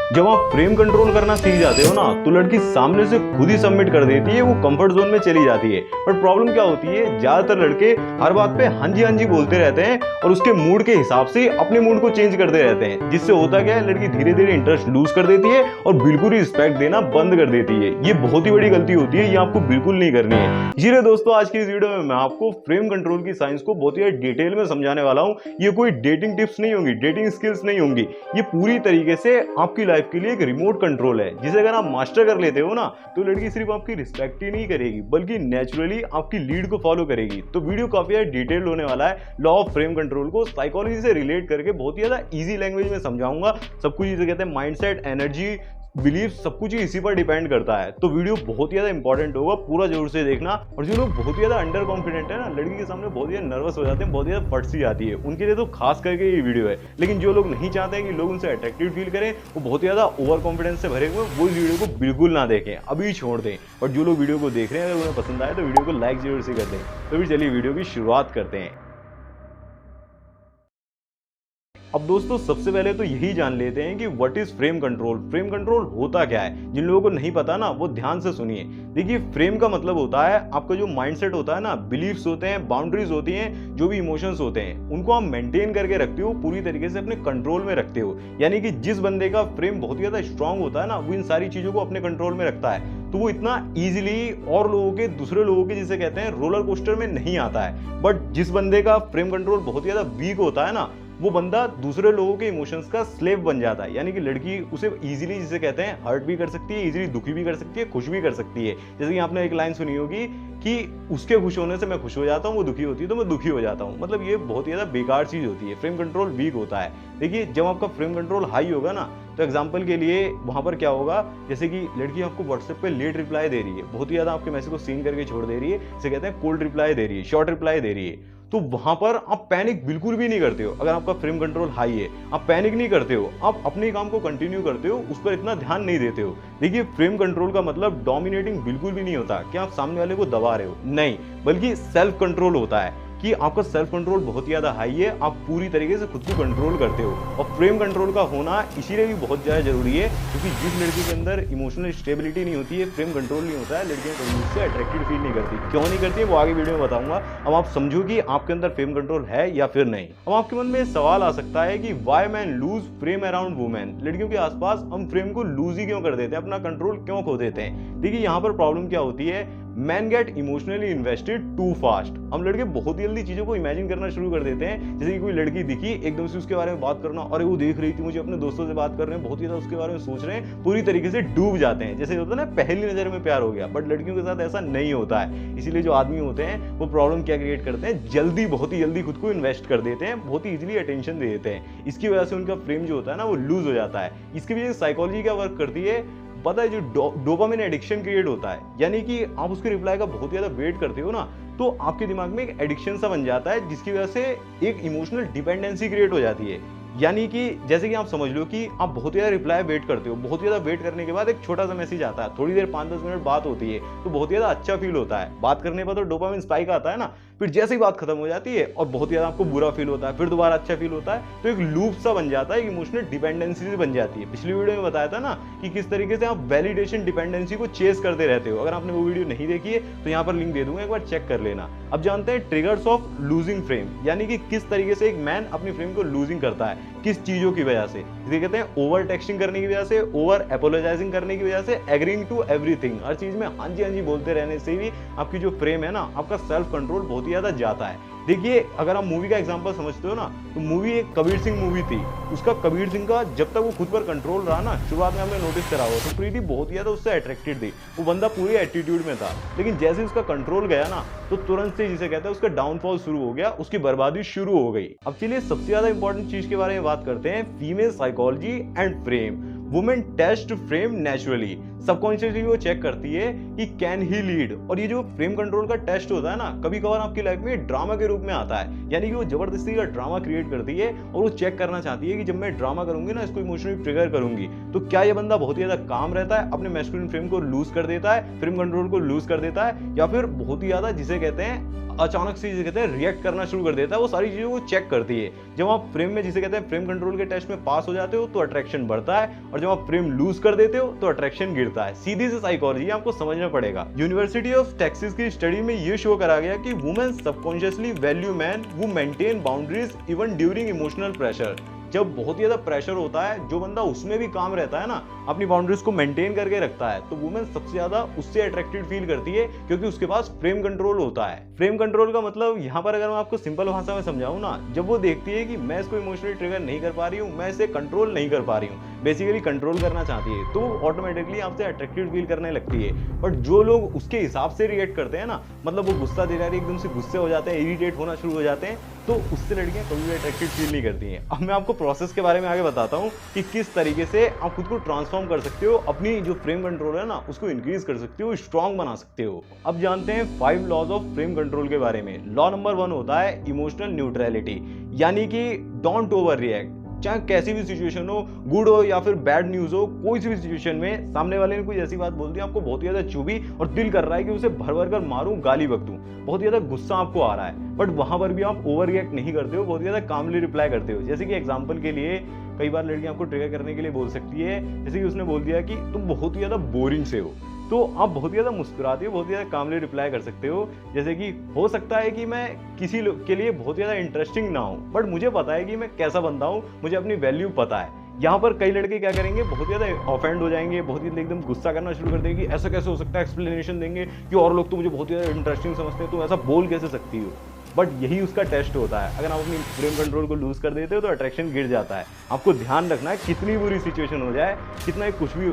जब आप frame control करना सीख जाते हो ना तो लड़की सामने से खुद ही सबमिट कर देती है, वो कंफर्ट जोन में चली जाती है। बट प्रॉब्लम क्या होती है, ज्यादातर लड़के हर बात पे हाँ जी बोलते रहते हैं और उसके मूड के हिसाब से अपने मूड को चेंज करते रहते हैं, जिससे होता क्या है, लड़की धीरे धीरे इंटरेस्ट लूज कर देती है और बिल्कुल ही रिस्पेक्ट देना बंद कर देती है। ये बहुत ही बड़ी गलती होती है, ये आपको बिल्कुल नहीं करनी है। इसीलिए दोस्तों आज की इस वीडियो में मैं आपको फ्रेम कंट्रोल की साइंस को बहुत ही डिटेल में समझाने वाला हूँ। ये कोई डेटिंग टिप्स नहीं होंगी, डेटिंग स्किल्स नहीं होंगी, ये पूरी तरीके से आपकी लाइफ के लिए एक रिमोट कंट्रोल है, जिसे अगर आप मास्टर कर लेते हो ना तो लड़की सिर्फ आपकी रिस्पेक्ट ही नहीं करेगी बल्कि नेचुरली आपकी लीड को फॉलो करेगी। तो वीडियो काफी डिटेल्ड होने वाला है। लॉ ऑफ फ्रेम कंट्रोल को साइकोलॉजी से रिलेट करके बहुत ही ज्यादा इजी लैंग्वेज में समझाऊंगा। सब कुछ जिसे कहते हैं माइंडसेट, एनर्जी, बिलीफ, सब कुछ ही इसी पर डिपेंड करता है। तो वीडियो बहुत ही ज्यादा इंपॉर्टेंट होगा, पूरा जोर से देखना। और जो लोग बहुत ही ज्यादा अंडर कॉन्फिडेंट है ना, लड़की के सामने बहुत ही नर्वस हो जाते हैं, बहुत ही ज्यादा फट सी जाती है, उनके लिए तो खास करके ये वीडियो है। लेकिन जो लोग नहीं चाहते हैं कि लोग उनसे अट्रैक्टिव फील करें, वो बहुत ही ज्यादा ओवर कॉन्फिडेंस से भरे हुए, वो इस वीडियो को बिल्कुल ना देखें, अभी छोड़ दें। और जो लोग वीडियो को देख रहे हैं, अगर उन्हें पसंद आए तो वीडियो को लाइक जरूर से कर दें। तो फिर चलिए वीडियो की शुरुआत करते हैं। अब दोस्तों सबसे पहले तो यही जान लेते हैं कि what is frame control. Frame control होता क्या है। जिन लोगों को नहीं पता ना वो ध्यान से सुनिए। देखिए, फ्रेम का मतलब होता है आपका जो माइंडसेट होता है ना, बिलीफ्स होते हैं, बाउंड्रीज होती हैं, जो भी इमोशंस होते हैं, उनको आप मेंटेन करके रखते हो, पूरी तरीके से अपने कंट्रोल में रखते हो। यानी कि जिस बंदे का फ्रेम बहुत ही ज्यादा स्ट्रांग होता है ना, वो इन सारी चीजों को अपने कंट्रोल में रखता है, तो वो इतना इजीली और लोगों के, दूसरे लोगों के, जिसे कहते हैं रोलर कोस्टर में नहीं आता है। बट जिस बंदे का फ्रेम कंट्रोल बहुत ही ज्यादा वीक होता है ना, वो बंदा दूसरे लोगों के इमोशंस का स्लेव बन जाता है। यानी कि लड़की उसे इजीली, जिसे कहते हैं, हर्ट भी कर सकती है, इजीली दुखी भी कर सकती है, खुश भी कर सकती है। जैसे कि आपने एक लाइन सुनी होगी कि उसके खुश होने से मैं खुश हो जाता हूँ, वो दुखी होती है तो मैं दुखी हो जाता हूँ। मतलब ये बहुत ही ज्यादा बेकार चीज होती है, फ्रेम कंट्रोल वीक होता है। देखिए, जब आपका फ्रेम कंट्रोल हाई होगा ना, तो एग्जाम्पल के लिए वहां पर क्या होगा, जैसे कि लड़की आपको व्हाट्सएप पे लेट रिप्लाई दे रही है, बहुत ही ज्यादा आपके मैसेज को सीन करके छोड़ दे रही है, जिसे कहते हैं कोल्ड रिप्लाई दे रही है, शॉर्ट रिप्लाई दे रही है, तो वहां पर आप पैनिक बिल्कुल भी नहीं करते हो। अगर आपका फ्रेम कंट्रोल हाई है, आप पैनिक नहीं करते हो, आप अपने काम को कंटिन्यू करते हो, उस पर इतना ध्यान नहीं देते हो। देखिए, फ्रेम कंट्रोल का मतलब डोमिनेटिंग बिल्कुल भी नहीं होता कि आप सामने वाले को दबा रहे हो, नहीं, बल्कि सेल्फ कंट्रोल होता है कि आपका सेल्फ कंट्रोल बहुत ज्यादा हाई है, आप पूरी तरीके से खुद को कंट्रोल करते हो। और फ्रेम कंट्रोल का होना इसीलिए भी बहुत ज्यादा जरूरी है, क्योंकि जिस लड़की के अंदर इमोशनल स्टेबिलिटी नहीं होती है, फ्रेम कंट्रोल नहीं होता है, लड़कियां कभी उससे अट्रैक्टेड फील नहीं करती। क्यों नहीं करती है वो आगे वीडियो में बताऊंगा। अब आप समझो कि आपके अंदर फ्रेम कंट्रोल है या फिर नहीं। अब आपके मन में सवाल आ सकता है कि why men lose frame around women. लड़कियों के आसपास हम फ्रेम को लूज ही क्यों कर देते हैं, अपना कंट्रोल क्यों खो देते हैं। देखिए, यहाँ पर प्रॉब्लम क्या होती है, men get emotionally invested too fast. हम लड़के बहुत ही जल्दी चीजों को इमेजिन करना शुरू कर देते हैं। जैसे कि कोई लड़की दिखी, एकदम से उसके बारे में बात करना, अरे वो देख रही थी मुझे, अपने दोस्तों से बात कर रहे हैं, बहुत ही ज्यादा उसके बारे में सोच रहे हैं, पूरी तरीके से डूब जाते हैं। जैसे होता है ना, पहली नजर में प्यार हो गया। बट लड़कियों के साथ ऐसा नहीं होता है। इसीलिए जो आदमी होते हैं वो प्रॉब्लम क्या क्रिएट करते हैं, जल्दी, बहुत ही जल्दी खुद को इन्वेस्ट कर देते हैं, बहुत ही इजीली अटेंशन दे देते हैं। इसकी वजह से उनका फ्रेम जो होता है ना, वो लूज हो जाता है। इसके पीछे साइकोलॉजी क्या वर्क करती है पता है, जो डोपामिन एडिक्शन क्रिएट होता है, यानी कि आप उसके रिप्लाई का बहुत ज्यादा वेट करते हो ना, तो आपके दिमाग में एक एडिक्शन सा बन जाता है, जिसकी वजह से एक इमोशनल डिपेंडेंसी क्रिएट हो जाती है। यानी कि जैसे कि आप समझ लो कि आप बहुत ज्यादा रिप्लाई वेट करते हो, बहुत ज्यादा वेट करने के बाद एक छोटा सा मैसेज आता है, थोड़ी देर 5-10 मिनट बात होती है, तो बहुत ज्यादा अच्छा फील होता है। बात करने पर तो डोपामिन स्पाइक आता है ना, फिर जैसे ही बात खत्म हो जाती है और बहुत ज्यादा आपको बुरा फील होता है, फिर दोबारा अच्छा फील होता है, तो एक लूप सा बन जाता है, एक इमोशनल डिपेंडेंसी से बन जाती है। पिछली वीडियो में बताया था ना कि किस तरीके से आप वैलिडेशन डिपेंडेंसी को चेस करते रहते हो। अगर आपने वो वीडियो नहीं देखी है तो यहाँ पर लिंक दे दूंगा, एक बार चेक कर लेना। अब जानते हैं ट्रिगर्स ऑफ लूजिंग फ्रेम, यानी कि किस तरीके से एक मैन अपनी फ्रेम को लूजिंग करता है, किस चीजों की वजह से। जिसे कहते हैं ओवर टेक्सटिंग करने की वजह से, ओवर एपोलोजाइजिंग करने की वजह से, एग्रीइंग टू एवरीथिंग, हर चीज में हाँ जी बोलते रहने से भी आपकी जो फ्रेम है ना, आपका सेल्फ कंट्रोल बहुत ही ज्यादा जाता है। देखिए, अगर आप मूवी का एग्जांपल समझते हो ना, तो मूवी एक कबीर सिंह मूवी थी। उसका कबीर सिंह का जब तक वो खुद पर कंट्रोल रहा ना, शुरुआत में हमने नोटिस करा हो, तो प्रीति बहुत ही ज्यादा उससे अट्रैक्टेड थी, वो बंदा पूरी एटीट्यूड में था। लेकिन जैसे ही उसका कंट्रोल गया ना, तो तुरंत से, जिसे कहते हैं, उसका डाउनफॉल शुरू हो गया, उसकी बर्बादी शुरू हो गई। अब चलिए सबसे ज्यादा इंपॉर्टेंट चीज के बारे में बात करते हैं, female psychology and frame. Women test frame naturally. Subconsciously वो चेक करती है कि कैन ही लीड। और ये जो फ्रेम कंट्रोल का टेस्ट होता है ना, कभी कभार आपकी लाइफ में ड्रामा के रूप में आता है, यानी कि वो जबरदस्ती का ड्रामा क्रिएट करती है और वो चेक करना चाहती है कि जब मैं ड्रामा करूंगी ना, इसको इमोशनली ट्रिगर करूंगी, तो क्या ये बंदा बहुत ही ज्यादा काम रहता है, अपने मैस्कुलिन फ्रेम को लूज कर देता है, फ्रेम कंट्रोल को लूज कर देता है, या फिर बहुत ही ज्यादा जिसे कहते हैं अचानक से जिसे कहते हैं रिएक्ट करना शुरू कर देता है। वो सारी चीजों को चेक करती है। जब आप फ्रेम में जिसे कहते हैं फ्रेम कंट्रोल के टेस्ट में पास हो जाते हो तो अट्रैक्शन बढ़ता है, और जब आप फ्रेम लूज कर देते हो तो अट्रैक्शन गिरता है। सीधी सी साइकोलॉजी आपको समझना पड़ेगा। यूनिवर्सिटी ऑफ टेक्सास की स्टडी में ये शो करा गया कि वुमेन सबकॉन्शियसली वैल्यू मैन वो maintain boundaries even during emotional pressure. जब बहुत ही ज्यादा प्रेशर होता है, जो बंदा उसमें भी काम रहता है ना, अपनी बाउंड्रीज को मेंटेन करके रखता है, तो वुमेन सबसे ज्यादा उससे अट्रैक्टेड फील करती है, क्योंकि उसके पास फ्रेम कंट्रोल होता है। फ्रेम कंट्रोल का मतलब यहाँ पर अगर मैं आपको सिंपल भाषा में समझाऊं ना, जब वो देखती है कि मैं इसको इमोशनली ट्रिगर नहीं कर पा रही हूँ, मैं इसे कंट्रोल नहीं कर पा रही हूँ, बेसिकली कंट्रोल करना चाहती है, तो ऑटोमेटिकली आपसे अट्रैक्टेड फील करने लगती है। बट जो लोग उसके हिसाब से रिएक्ट करते हैं ना, मतलब वो गुस्सा दे रहा है, एकदम से गुस्से हो जाते हैं, इरिटेट होना शुरू हो जाते हैं, तो उससे लड़कियां कभी भी अट्रैक्टेड फील नहीं करती हैं। अब मैं आपको प्रोसेस के बारे में आगे बताता हूँ कि किस तरीके से आप खुद को ट्रांसफॉर्म कर सकते हो, अपनी जो फ्रेम कंट्रोल है ना उसको इंक्रीज कर सकते हो, स्ट्रॉन्ग बना सकते हो। अब जानते हैं 5 लॉज ऑफ फ्रेम कंट्रोल के बारे में। लॉ नंबर 1 होता है इमोशनल न्यूट्रलिटी, यानी कि डोंट ओवर रिएक्ट। चाहे कैसी भी सिचुएशन हो, गुड हो या फिर बैड न्यूज हो, कोई सी भी सिचुएशन में सामने वाले ने कोई ऐसी बात बोल दी आपको बहुत ही ज्यादा चुभी और दिल कर रहा है कि उसे भर भर कर मारूं, गाली बक दूं, बहुत ही ज्यादा गुस्सा आपको आ रहा है, बट वहां पर भी आप ओवर रिएक्ट नहीं करते हो, बहुत ही ज्यादा कामली रिप्लाई करते हो। जैसे कि एग्जांपल के लिए कई बार लड़कियां आपको ट्रिगर करने के लिए बोल सकती है, जैसे कि उसने बोल दिया कि तुम बहुत ही ज्यादा बोरिंग से हो, तो आप बहुत ही ज्यादा मुस्कुराते हो, बहुत ही ज्यादा कामली रिप्लाई कर सकते हो, जैसे कि हो सकता है कि मैं किसी के लिए बहुत ज्यादा इंटरेस्टिंग ना हूं, बट मुझे पता है कि मैं कैसा बंदा हूं, मुझे अपनी वैल्यू पता है। यहाँ पर कई लड़के क्या करेंगे, बहुत ज्यादा ऑफेंड हो जाएंगे, बहुत ही एकदम गुस्सा करना शुरू कर देंगे, ऐसा कैसे हो सकता है, एक्सप्लेनेशन देंगे कि और लोग तो मुझे बहुत ज्यादा इंटरेस्टिंग समझते हैं, तुम ऐसा बोल कैसे सकती हो। बट यही उसका टेस्ट होता है। अगर आप अपनी फ्रेम कंट्रोल को लूज कर देते हो तो अट्रैक्शन गिर जाता है। आपको ध्यान रखना है, कितनी बुरी सिचुएशन हो जाए, कितना कुछ भी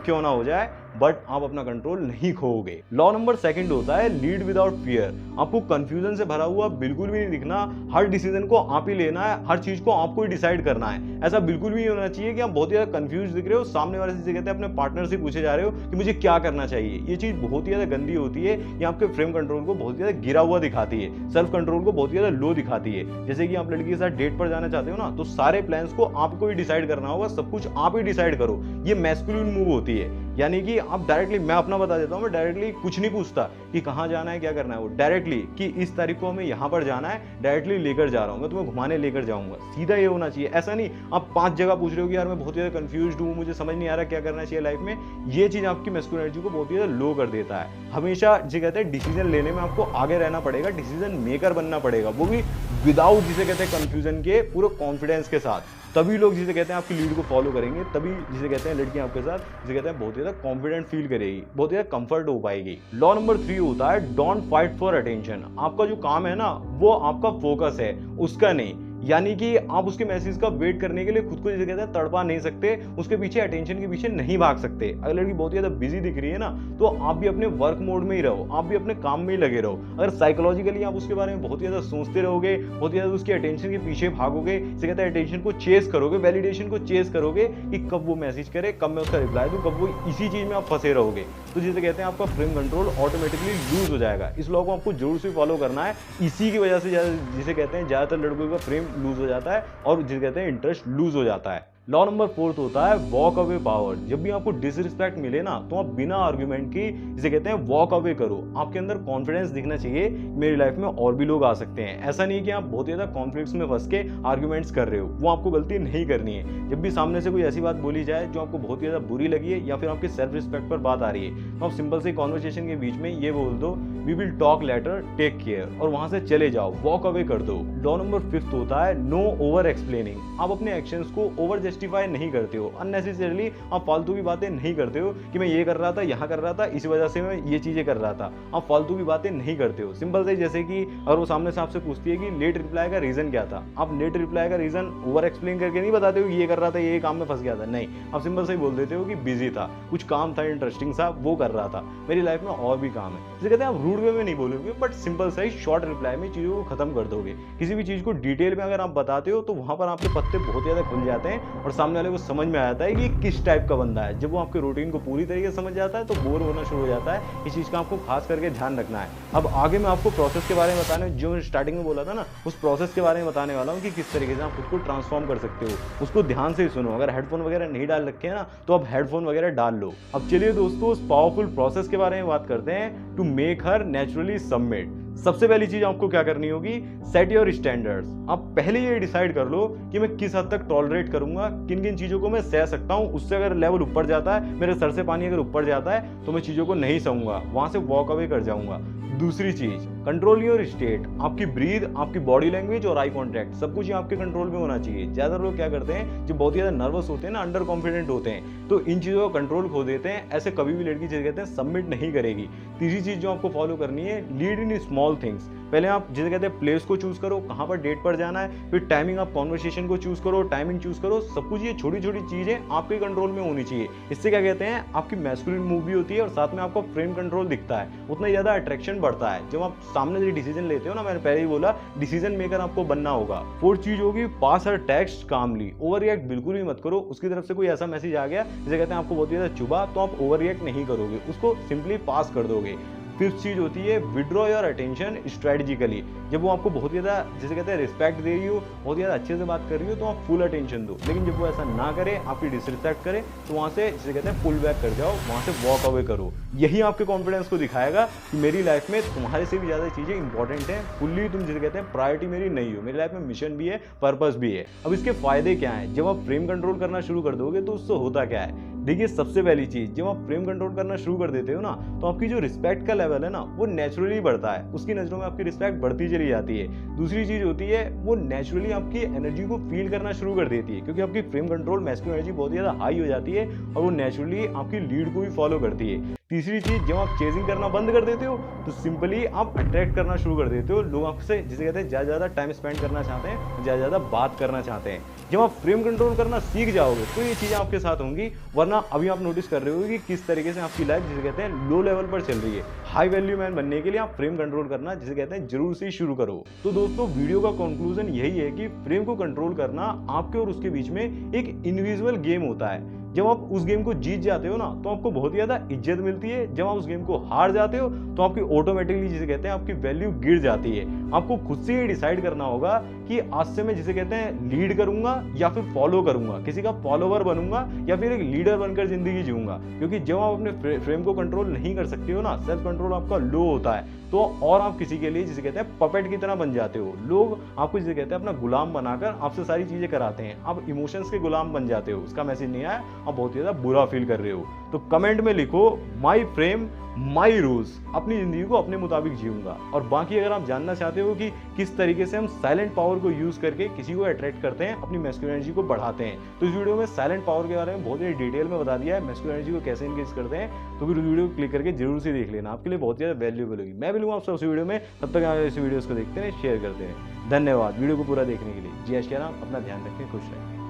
क्यों ना हो जाए, बट आप अपना कंट्रोल नहीं खोओगे। लॉ नंबर 2 होता है लीड विदाउट फियर। आपको कंफ्यूजन से भरा हुआ बिल्कुल भी नहीं दिखना, हर डिसीजन को आप ही लेना है, हर चीज को आपको ही डिसाइड करना है। ऐसा बिल्कुल भी नहीं होना चाहिए कि आप बहुत ज्यादा कंफ्यूज दिख रहे हो, सामने वाले से कहते हैं अपने पार्टनर से पूछे जा रहे हो कि मुझे क्या करना चाहिए। ये चीज बहुत ही ज्यादा गंदी होती है, ये आपके फ्रेम कंट्रोल को बहुत ज्यादा गिरा हुआ दिखाती है, सेल्फ कंट्रोल को बहुत ज्यादा लो दिखाती है। जैसे कि आप लड़की के साथ डेट पर जाना चाहते हो ना, तो सारे प्लान्स को आपको ही डिसाइड करना होगा, सब कुछ आप ही डिसाइड करो। ये मैस्कुलिन मूव होती है, यानी कि आप डायरेक्टली, मैं अपना बता देता हूं, मैं डायरेक्टली कुछ नहीं पूछता कि कहां जाना है, क्या करना है, वो डायरेक्टली कि इस तारीख को हमें यहां पर जाना है, डायरेक्टली लेकर जा रहा हूं, मैं तुम्हें घुमाने लेकर जाऊंगा, सीधा ये होना चाहिए। ऐसा नहीं आप 5 जगह पूछ रहे हो कि यार मैं बहुत ज्यादा कंफ्यूज्ड हूं, मुझे समझ नहीं आ रहा क्या करना चाहिए लाइफ में। ये चीज आपकी मैस्कुलिन एनर्जी को बहुत ही ज्यादा लो कर देता है। हमेशा जो कहते हैं डिसीजन लेने में आपको आगे रहना पड़ेगा, डिसीजन मेकर बनना पड़ेगा, वो भी विदाउट जिसे कहते हैं कंफ्यूजन के, पूरे कॉन्फिडेंस के साथ। तभी लोग जिसे कहते हैं आपकी लीड को फॉलो करेंगे, तभी जिसे कहते हैं लड़कियां आपके साथ जिसे कहते हैं बहुत ज्यादा कॉन्फिडेंट फील करेगी, बहुत ज्यादा कंफर्ट हो पाएगी। लॉ नंबर 3 होता है डोंट फाइट फॉर अटेंशन। आपका जो काम है ना, वो आपका फोकस है, उसका नहीं। यानी कि आप उसके मैसेज का वेट करने के लिए खुद को जिसे कहते हैं तड़पा नहीं सकते, उसके पीछे अटेंशन के पीछे नहीं भाग सकते। अगर लड़की बहुत ज्यादा बिजी दिख रही है ना, तो आप भी अपने वर्क मोड में ही रहो, आप भी अपने काम में ही लगे रहो। अगर साइकोलॉजिकली आप उसके बारे में बहुत ज्यादा सोचते रहोगे, बहुत ज्यादा उसकी अटेंशन के पीछे भागोगे, जिसे कहते हैं अटेंशन को चेस करोगे, वैलिडेशन को चेस करोगे कि कब वो मैसेज करे, कब मैं उसका रिप्लाई दूं, कब वो, इसी चीज में आप फंसे रहोगे, तो जिसे कहते हैं आपका फ्रेम कंट्रोल ऑटोमेटिकली लूज हो जाएगा। इस लॉ को आपको जरूर से फॉलो करना है। इसी की वजह से जिसे कहते हैं ज्यादातर लड़कों का फ्रेम लूज हो जाता है और जिसे कहते हैं इंटरेस्ट लूज हो जाता है। लॉ नंबर 4 होता है वॉक अवे पावर। जब भी आपको डिसरिस्पेक्ट मिले ना, तो आप बिना आर्ग्यूमेंट की जिसे कहते हैं वॉक अवे करो। आपके अंदर कॉन्फिडेंस दिखना चाहिए, मेरी लाइफ में और भी लोग आ सकते हैं। ऐसा नहीं कि आप बहुत ज्यादा कॉन्फ्लिक्ट्स में फंस के आर्ग्यूमेंट्स कर रहे हो, वो आपको गलती नहीं करनी है। जब भी सामने से कोई ऐसी बात बोली जाए जो आपको बहुत ज्यादा बुरी लगी है या फिर आपके सेल्फ रिस्पेक्ट पर बात आ रही है, तो आप सिंपल से कॉन्वर्सेशन के बीच में ये बोल दो, we will talk later, take care, और वहां से चले जाओ, वॉक अवे कर दो। लॉ नंबर 5 होता है नो ओवर एक्सप्लेनिंग। आप अपने एक्शंस को ओवर जस्टिफाई नहीं करते हो, अननेसेसरली आप फालतू की बातें नहीं करते हो कि मैं ये कर रहा था, यहाँ कर रहा था, इस वजह से मैं ये चीजें कर रहा था। आप फालतू की बातें नहीं करते हो। सिंपल से, जैसे कि अगर वो सामने से आपसे पूछती है कि लेट रिप्लाई का रीजन क्या था, आप लेट रिप्लाई का रीजन ओवर एक्सप्लेन करके नहीं बताते हो कि ये कर रहा था, ये काम में फंस गया था, नहीं, आप सिंपल से ही बोल देते हो कि बिजी था, कुछ काम था इंटरेस्टिंग सा, वो कर रहा था, मेरी लाइफ में और भी काम है। जिसे कहते हैं आप रूड वे में नहीं बोलोगे, बट सिंपल सा ही शॉर्ट रिप्लाई में चीज़ों को खत्म कर दोगे। किसी भी चीज़ को डिटेल में अगर आप बताते हो तो वहाँ पर आपके पत्ते बहुत ज़्यादा खुल जाते हैं और सामने वाले को समझ में आ जाता है कि किस टाइप का बंदा है। जब वो आपके रूटीन को पूरी तरीके से समझ जाता है तो बोर होना शुरू हो जाता है। इस चीज़ का आपको खास करके ध्यान रखना है। अब आगे मैं आपको प्रोसेस के बारे में बताने, जो स्टार्टिंग में बोला था ना, उस प्रोसेस के बारे में बताने वाला हूँ कि किस तरीके से आप खुद को ट्रांसफॉर्म कर सकते हो। उसको ध्यान से सुनो। अगर हेडफोन वगैरह नहीं डाल रखे हैं ना तो आप हेडफोन वगैरह डाल लो। अब चलिए दोस्तों उस पावरफुल प्रोसेस के बारे में बात करते हैं, to make her naturally submit. सबसे पहली चीज आपको क्या करनी होगी, सेट योर स्टैंडर्ड्स। आप पहले ये डिसाइड कर लो कि मैं किस हद तक टॉलरेट करूंगा, किन किन चीजों को मैं सह सकता हूं। उससे अगर लेवल ऊपर जाता है, मेरे सर से पानी अगर ऊपर जाता है तो मैं चीजों को नहीं सहूंगा, वहां से वॉक अवे कर जाऊंगा। दूसरी चीज, कंट्रोल योर स्टेट। आपकी ब्रीथ, आपकी बॉडी लैंग्वेज और आई कॉन्टैक्ट, सब कुछ आपके कंट्रोल में होना चाहिए। ज्यादा लोग क्या करते हैं, जो बहुत ज्यादा नर्वस होते हैं ना, अंडर कॉन्फिडेंट होते हैं, तो इन चीजों का कंट्रोल खो देते हैं। ऐसे कभी भी लड़की जिसे कहते हैं सबमिट नहीं करेगी। तीसरी चीज जो आपको फॉलो करनी है, लीड इन स्मॉल थिंग्स। पहले आप जिसे कहते हैं प्लेस को चूज करो, कहाँ पर डेट पर जाना है, फिर टाइमिंग, आप कॉन्वर्सेशन को चूज करो, टाइमिंग चूज करो। सब कुछ ये छोटी छोटी चीजें आपके कंट्रोल में होनी चाहिए। इससे क्या कहते हैं, आपकी मैस्कुलिन मूव भी होती है और साथ में आपका फ्रेम कंट्रोल दिखता है, उतना ज्यादा अट्रैक्शन बढ़ता है। जब आप सामने से डिसीजन लेते हो ना, मैंने पहले ही बोला डिसीजन मेकर आपको बनना होगा। फोर्थ चीज होगी, पास हर टेक्स्ट कामली। ओवर रिएक्ट बिल्कुल भी मत करो। उसकी तरफ से कोई ऐसा मैसेज आ गया जिसे कहते हैं आपको बहुत ज्यादा चुभा, तो आप ओवर रिएक्ट नहीं करोगे, उसको सिंपली पास कर दोगे। फिफ्थ चीज होती है, विड्रॉ योर अटेंशन स्ट्रेटेजिकली। जब वो आपको बहुत ज्यादा जिसे कहते हैं रिस्पेक्ट दे रही हो, बहुत ज्यादा अच्छे से बात कर रही हो, तो आप फुल अटेंशन दो। लेकिन जब वो ऐसा ना करे, आपकी डिसरिस्पेक्ट करे, तो वहां से जिसे कहते हैं पुल बैक कर जाओ, वहां से वॉक अवे करो। यही आपके कॉन्फिडेंस को दिखाएगा कि मेरी लाइफ में तुम्हारे से भी ज्यादा चीजें इंपॉर्टेंट हैं। फुल्ली तुम जिसे कहते हैं प्रायोरिटी मेरी नहीं हो। मेरी लाइफ में मिशन भी है, पर्पस भी है। अब इसके फायदे क्या है, जब आप फ्रेम कंट्रोल करना शुरू कर दोगे तो उससे होता क्या है, देखिए सबसे पहली चीज, जब आप फ्रेम कंट्रोल करना शुरू कर देते हो ना, तो आपकी जो रिस्पेक्ट का लेवल है ना, वो नेचुरली बढ़ता है। उसकी नजरों में आपकी रिस्पेक्ट बढ़ती चली जाती है। दूसरी चीज होती है, वो नेचुरली आपकी एनर्जी को फील करना शुरू कर देती है, क्योंकि आपकी फ्रेम कंट्रोल मैस्कुलिन एनर्जी बहुत ज्यादा हाई हो जाती है और वो नेचुरली आपकी लीड को भी फॉलो करती है। तीसरी चीज, जब आप चेजिंग करना बंद कर देते हो तो सिंपली आप अट्रैक्ट करना शुरू कर देते हो। लोग आपसे जिसे कहते हैं ज्यादा टाइम स्पेंड करना चाहते हैं, ज्यादा बात करना चाहते हैं। जब आप फ्रेम कंट्रोल करना सीख जाओगे तो ये चीजें आपके साथ होंगी। वरना अभी आप नोटिस कर रहे हो कि किस तरीके से आपकी लाइफ जिसे कहते हैं लो लेवल पर चल रही है। हाई वैल्यू मैन बनने के लिए आप फ्रेम कंट्रोल करना जिसे कहते हैं जरूर से ही शुरू करो। तो दोस्तों वीडियो का कंक्लूजन यही है कि फ्रेम को कंट्रोल करना आपके और उसके बीच में एक इनविजिबल गेम होता है। जब आप उस गेम को जीत जाते हो ना, तो आपको बहुत ज्यादा इज्जत मिलती है। जब आप उस गेम को हार जाते हो तो आपकी ऑटोमेटिकली जिसे कहते हैं आपकी वैल्यू गिर जाती है। आपको खुद से ये डिसाइड करना होगा कि आज से मैं जिसे कहते हैं लीड करूंगा या फिर फॉलो करूंगा, किसी का फॉलोवर बनूंगा या फिर एक लीडर बनकर जिंदगी जीऊंगा। क्योंकि जब आप अपने फ्रेम को कंट्रोल नहीं कर सकते हो ना, सेल्फ कंट्रोल आपका लो होता है, तो और आप किसी के लिए जिसे कहते हैं पपेट की तरह बन जाते हो। लोग आपको जिसे कहते हैं अपना गुलाम बनाकर आपसे सारी चीजें कराते हैं। आप इमोशंस के गुलाम बन जाते हो। उसका मैसेज नहीं आया, आप बहुत ज्यादा बुरा फील कर रहे हो। तो कमेंट में लिखो, माई फ्रेम माई रूल्स, अपनी जिंदगी को अपने मुताबिक जीऊंगा। और बाकी अगर आप जानना चाहते हो कि किस तरीके से हम साइलेंट पावर को यूज करके किसी को अट्रैक्ट करते हैं, अपनी मैस्कुलिन एनर्जी को बढ़ाते हैं, तो इस वीडियो में साइलेंट पावर के बारे में बहुत ही डिटेल में बता दिया है, मैस्कुलिन एनर्जी को कैसे इंक्रीज करते हैं। तो फिर वीडियो को क्लिक करके जरूर से देख लेना, आपके लिए बहुत ज्यादा वैल्यूएबल होगी। मैं मिलूंगा आपसे उस वीडियो में, तब तक आप इस वीडियोस को देखते हैं, शेयर करते हैं। धन्यवाद वीडियो को पूरा देखने के लिए। जय श्री राम, अपना ध्यान रखें, खुश रहें।